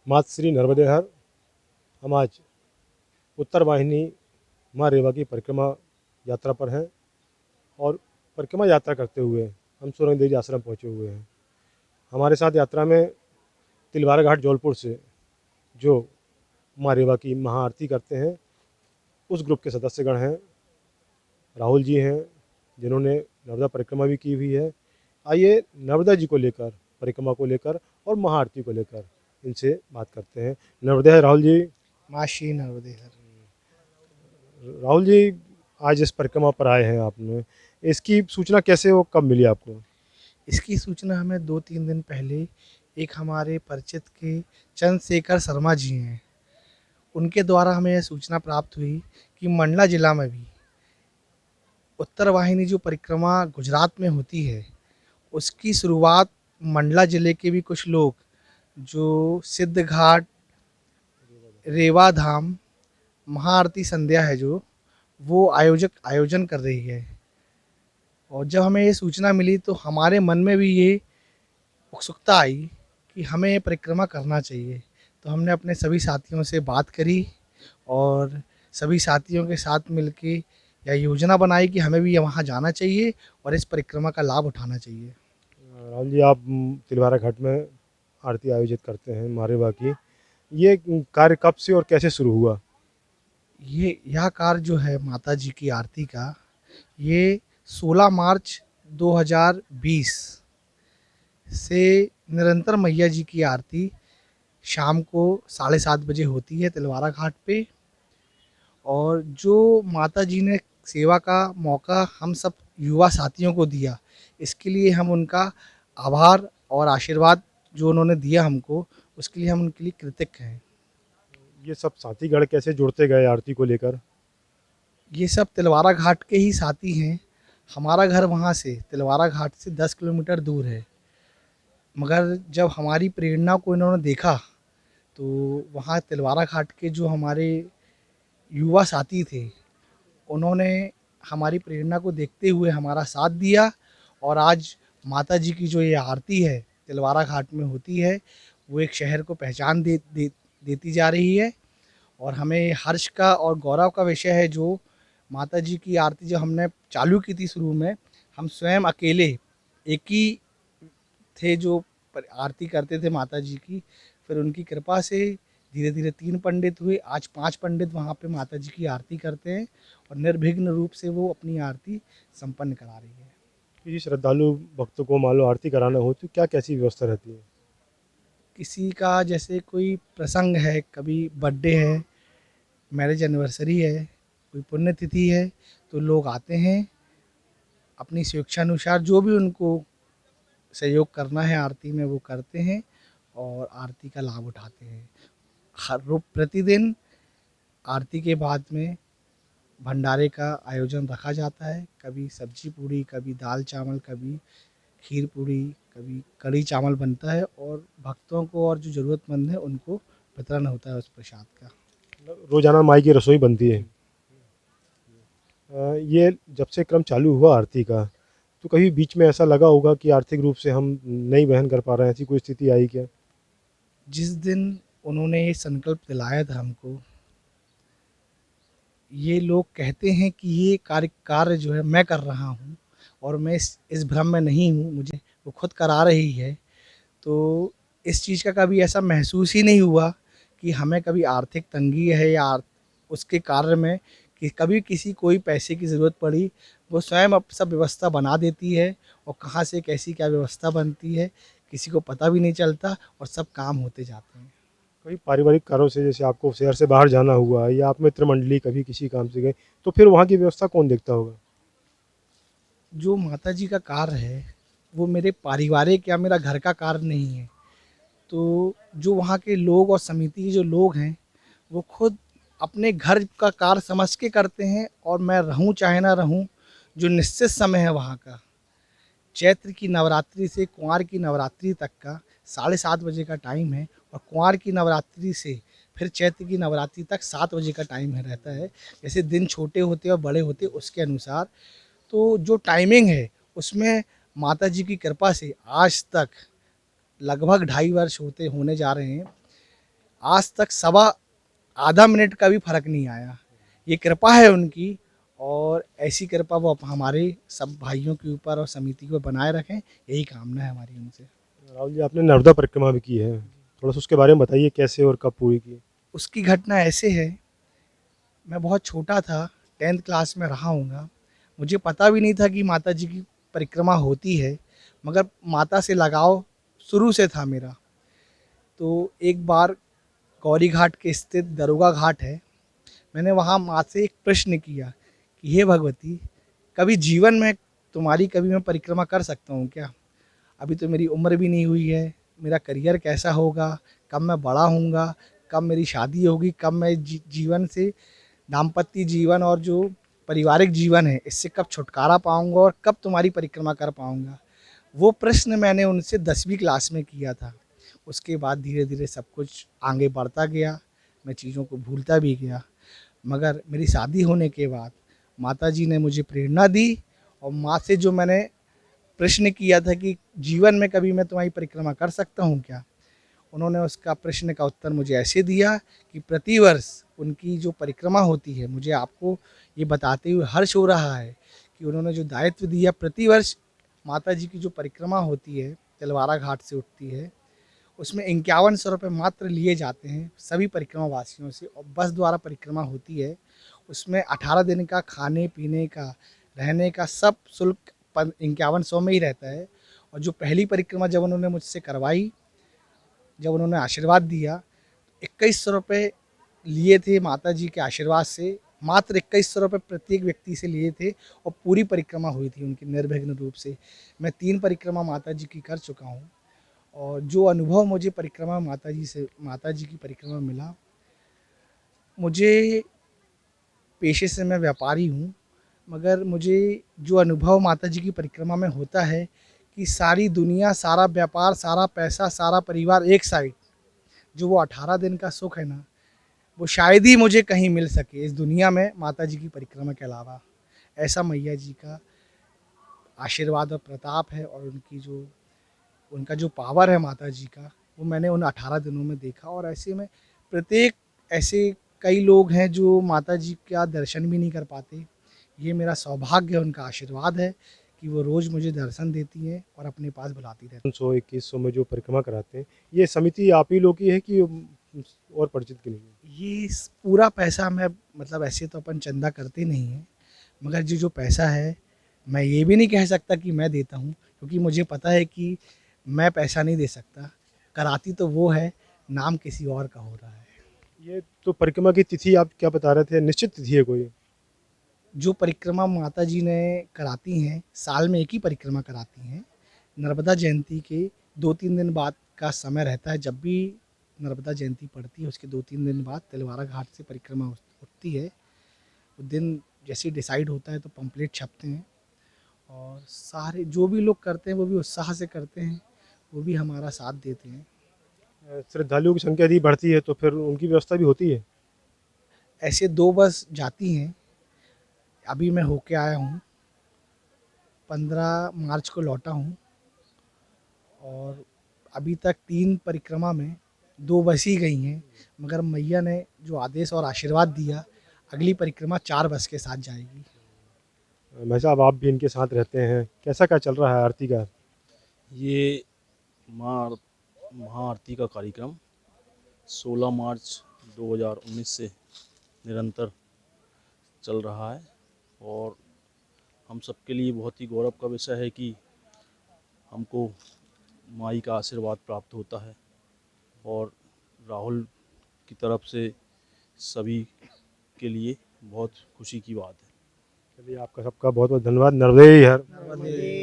मातश्री नर्मदे हर। हम आज उत्तर वाहिनी माँ रेवा की परिक्रमा यात्रा पर हैं और परिक्रमा यात्रा करते हुए हम सुरंग देवी आश्रम पहुँचे हुए हैं। हमारे साथ यात्रा में तिलवारा घाट जौलपुर से जो माँ रेवा की महाआरती करते हैं उस ग्रुप के सदस्यगण हैं। राहुल जी हैं जिन्होंने नर्मदा परिक्रमा भी की हुई है। आइए नर्मदा जी को लेकर, परिक्रमा को लेकर और महाआरती को लेकर इनसे बात करते हैं। नर्मदे राहुल जी। माँ श्री नर्मदे हर। राहुल जी, आज इस परिक्रमा पर आए हैं आपने, इसकी सूचना कैसे और कब मिली आपको? इसकी सूचना हमें 2-3 दिन पहले एक हमारे परिचित के चंद्रशेखर शर्मा जी हैं, उनके द्वारा हमें यह सूचना प्राप्त हुई कि मंडला जिला में भी उत्तर वाहिनी जो परिक्रमा गुजरात में होती है, उसकी शुरुआत मंडला जिले के भी कुछ लोग जो सिद्ध घाट, रेवा धाम, महाआरती संध्या है जो, वो आयोजन कर रही है। और जब हमें ये सूचना मिली तो हमारे मन में भी ये उत्सुकता आई कि हमें ये परिक्रमा करना चाहिए। तो हमने अपने सभी साथियों से बात करी और सभी साथियों के साथ मिलके यह योजना बनाई कि हमें भी वहाँ जाना चाहिए और इस परिक्रमा का लाभ उठाना चाहिए। राहुल जी, आप तिलवारा घाट में आरती आयोजित करते हैं माँ रेवा की। ये कार्य कब से और कैसे शुरू हुआ? यह कार्य जो है माता जी की आरती का, ये 16 मार्च 2020 से निरंतर मैया जी की आरती शाम को 7:30 बजे होती है तिलवारा घाट पे। और जो माता जी ने सेवा का मौका हम सब युवा साथियों को दिया, इसके लिए हम उनका आभार और आशीर्वाद जो उन्होंने दिया हमको, उसके लिए हम उनके लिए कृतज्ञ हैं। ये सब साथीगण कैसे जुड़ते गए आरती को लेकर? ये सब तिलवारा घाट के ही साथी हैं। हमारा घर वहाँ से तिलवारा घाट से 10 किलोमीटर दूर है, मगर जब हमारी प्रेरणा को इन्होंने देखा तो वहाँ तिलवारा घाट के जो हमारे युवा साथी थे, उन्होंने हमारी प्रेरणा को देखते हुए हमारा साथ दिया। और आज माता जी की जो ये आरती है तिलवारा घाट में होती है, वो एक शहर को पहचान देती जा रही है। और हमें हर्ष का और गौरव का विषय है जो माता जी की आरती जब हमने चालू की थी शुरू में, हम स्वयं अकेले एक ही थे जो आरती करते थे माता जी की। फिर उनकी कृपा से धीरे धीरे 3 पंडित हुए, आज 5 पंडित वहाँ पे माता जी की आरती करते हैं और निर्विघ्न रूप से वो अपनी आरती संपन्न करा रही है। किसी श्रद्धालु भक्तों को मान लो आरती कराना हो तो क्या कैसी व्यवस्था रहती है? किसी का जैसे कोई प्रसंग है, कभी बर्थडे है, मैरिज एनिवर्सरी है, कोई पुण्यतिथि है, तो लोग आते हैं अपनी स्वेच्छानुसार जो भी उनको सहयोग करना है आरती में वो करते हैं और आरती का लाभ उठाते हैं। हर रोज प्रतिदिन आरती के बाद में भंडारे का आयोजन रखा जाता है। कभी सब्जी पूड़ी, कभी दाल चावल, कभी खीर पूड़ी, कभी कढ़ी चावल बनता है और भक्तों को और जो ज़रूरतमंद है उनको वितरण होता है उस प्रसाद का। रोजाना माई की रसोई बनती है। ये जब से क्रम चालू हुआ आरती का, तो कभी बीच में ऐसा लगा होगा कि आर्थिक रूप से हम नहीं वहन कर पा रहे हैं, ऐसी कोई स्थिति आई क्या? जिस दिन उन्होंने ये संकल्प दिलाया था हमको, ये लोग कहते हैं कि ये कार्य जो है मैं कर रहा हूँ और मैं इस भ्रम में नहीं हूँ, मुझे वो खुद करा रही है। तो इस चीज़ का कभी ऐसा महसूस ही नहीं हुआ कि हमें कभी आर्थिक तंगी है या उसके कार्य में कि कभी किसी कोई पैसे की ज़रूरत पड़ी, वो स्वयं अब सब व्यवस्था बना देती है। और कहाँ से कैसी क्या व्यवस्था बनती है किसी को पता भी नहीं चलता और सब काम होते जाते हैं। कभी पारिवारिक कारणों से जैसे आपको शहर से बाहर जाना हुआ या आप मित्र मंडली कभी किसी काम से गए, तो फिर वहाँ की व्यवस्था कौन देखता होगा? जो माता जी का कार्य है वो मेरे पारिवारिक या मेरा घर का कार्य नहीं है। तो जो वहाँ के लोग और समिति के जो लोग हैं, वो खुद अपने घर का कार्य समझ के करते हैं। और मैं रहूँ चाहे ना रहूँ, जो निश्चित समय है वहाँ का, चैत्र की नवरात्रि से कुंवार की नवरात्रि तक का 7:30 बजे का टाइम है। और कुंवार की नवरात्रि से फिर चैत्र की नवरात्रि तक 7 बजे का टाइम है रहता है। जैसे दिन छोटे होते और बड़े होते उसके अनुसार। तो जो टाइमिंग है उसमें माता जी की कृपा से आज तक लगभग 2.5 वर्ष होने जा रहे हैं, आज तक सवा आधा मिनट का भी फर्क नहीं आया। ये कृपा है उनकी, और ऐसी कृपा वो हमारे सब भाइयों के ऊपर और समिति को बनाए रखें, यही कामना है हमारी उनसे। राहुल जी, आपने नर्मदा परिक्रमा भी की है, थोड़ा सा उसके बारे में बताइए, कैसे और कब पूरी की? उसकी घटना ऐसे है, मैं बहुत छोटा था, 10th क्लास में रहा हूँगा। मुझे पता भी नहीं था कि माता जी की परिक्रमा होती है, मगर माता से लगाव शुरू से था मेरा। तो एक बार गौरी घाट के स्थित दरोगा घाट है, मैंने वहाँ माँ से एक प्रश्न किया कि हे भगवती, कभी जीवन में तुम्हारी कभी मैं परिक्रमा कर सकता हूँ क्या? अभी तो मेरी उम्र भी नहीं हुई है, मेरा करियर कैसा होगा, कब मैं बड़ा होऊंगा, कब मेरी शादी होगी, कब मैं जीवन से, दाम्पत्य जीवन और जो पारिवारिक जीवन है, इससे कब छुटकारा पाऊंगा और कब तुम्हारी परिक्रमा कर पाऊंगा। वो प्रश्न मैंने उनसे 10वीं क्लास में किया था। उसके बाद धीरे धीरे सब कुछ आगे बढ़ता गया, मैं चीज़ों को भूलता भी गया। मगर मेरी शादी होने के बाद माता जी ने मुझे प्रेरणा दी, और माँ से जो मैंने प्रश्न किया था कि जीवन में कभी मैं तुम्हारी परिक्रमा कर सकता हूँ क्या, उन्होंने उसका प्रश्न का उत्तर मुझे ऐसे दिया कि प्रतिवर्ष उनकी जो परिक्रमा होती है, मुझे आपको ये बताते हुए हर्ष हो रहा है कि उन्होंने जो दायित्व दिया, प्रतिवर्ष माता जी की जो परिक्रमा होती है, तिलवारा घाट से उठती है, उसमें 5100 रुपये मात्र लिए जाते हैं सभी परिक्रमा वासियों से, और बस द्वारा परिक्रमा होती है। उसमें 18 दिन का खाने पीने का, रहने का सब शुल्क 5100 में ही रहता है। और जो पहली परिक्रमा जब उन्होंने मुझसे करवाई, जब उन्होंने आशीर्वाद दिया, 2100 रुपये लिए थे माता जी के आशीर्वाद से, मात्र 2100 रुपये प्रत्येक व्यक्ति से लिए थे, और पूरी परिक्रमा हुई थी उनकी निर्विघ्न रूप से। मैं 3 परिक्रमा माता जी की कर चुका हूँ, और जो अनुभव मुझे परिक्रमा माता जी की परिक्रमा में मिला, मुझे पेशे से मैं व्यापारी हूँ, मगर मुझे जो अनुभव माता जी की परिक्रमा में होता है कि सारी दुनिया, सारा व्यापार, सारा पैसा, सारा परिवार एक साइड, जो वो 18 दिन का सुख है ना, वो शायद ही मुझे कहीं मिल सके इस दुनिया में माता जी की परिक्रमा के अलावा। ऐसा मैया जी का आशीर्वाद और प्रताप है, और उनका जो पावर है माता जी का, वो मैंने उन 18 दिनों में देखा। और ऐसे में प्रत्येक, ऐसे कई लोग हैं जो माता जी का दर्शन भी नहीं कर पाते। ये मेरा सौभाग्य है, उनका आशीर्वाद है कि वो रोज़ मुझे दर्शन देती हैं और अपने पास बुलाती रहती 100-2100 में जो परिक्रमा कराते हैं, ये समिति आप ही लोग की है कि और परिचित की नहीं है? हैं। पूरा पैसा मैं, मतलब ऐसे तो अपन चंदा करते नहीं हैं, मगर जो पैसा है, मैं ये भी नहीं कह सकता कि मैं देता हूँ, क्योंकि मुझे पता है कि मैं पैसा नहीं दे सकता। कराती तो वो है, नाम किसी और का हो रहा है। ये तो परिक्रमा की तिथि आप क्या बता रहे थे, निश्चित तिथि है कोई? जो परिक्रमा माता जी ने कराती हैं, साल में एक ही परिक्रमा कराती हैं। नर्मदा जयंती के 2-3 दिन बाद का समय रहता है, जब भी नर्मदा जयंती पड़ती है उसके 2-3 दिन बाद तिलवारा घाट से परिक्रमा उठती है। उस दिन जैसे ही डिसाइड होता है तो पंपलेट छपते हैं, और सारे जो भी लोग करते हैं वो भी उत्साह से करते हैं, वो भी हमारा साथ देते हैं। श्रद्धालुओं की संख्या यदि बढ़ती है तो फिर उनकी व्यवस्था भी होती है? ऐसे 2 बस जाती हैं, अभी मैं होके आया हूँ, 15 मार्च को लौटा हूँ, और अभी तक 3 परिक्रमा में 2 बस ही गई हैं, मगर मैया ने जो आदेश और आशीर्वाद दिया, अगली परिक्रमा 4 बस के साथ जाएगी। भाई साहब, आप भी इनके साथ रहते हैं, कैसा क्या चल रहा है आरती का? ये माँ महाआरती का कार्यक्रम 16 मार्च 2019 से निरंतर चल रहा है, और हम सबके लिए बहुत ही गौरव का विषय है कि हमको माई का आशीर्वाद प्राप्त होता है, और राहुल की तरफ से सभी के लिए बहुत खुशी की बात है। चलिए, आपका सबका बहुत बहुत धन्यवाद। नर्मदे हर। नर्मदे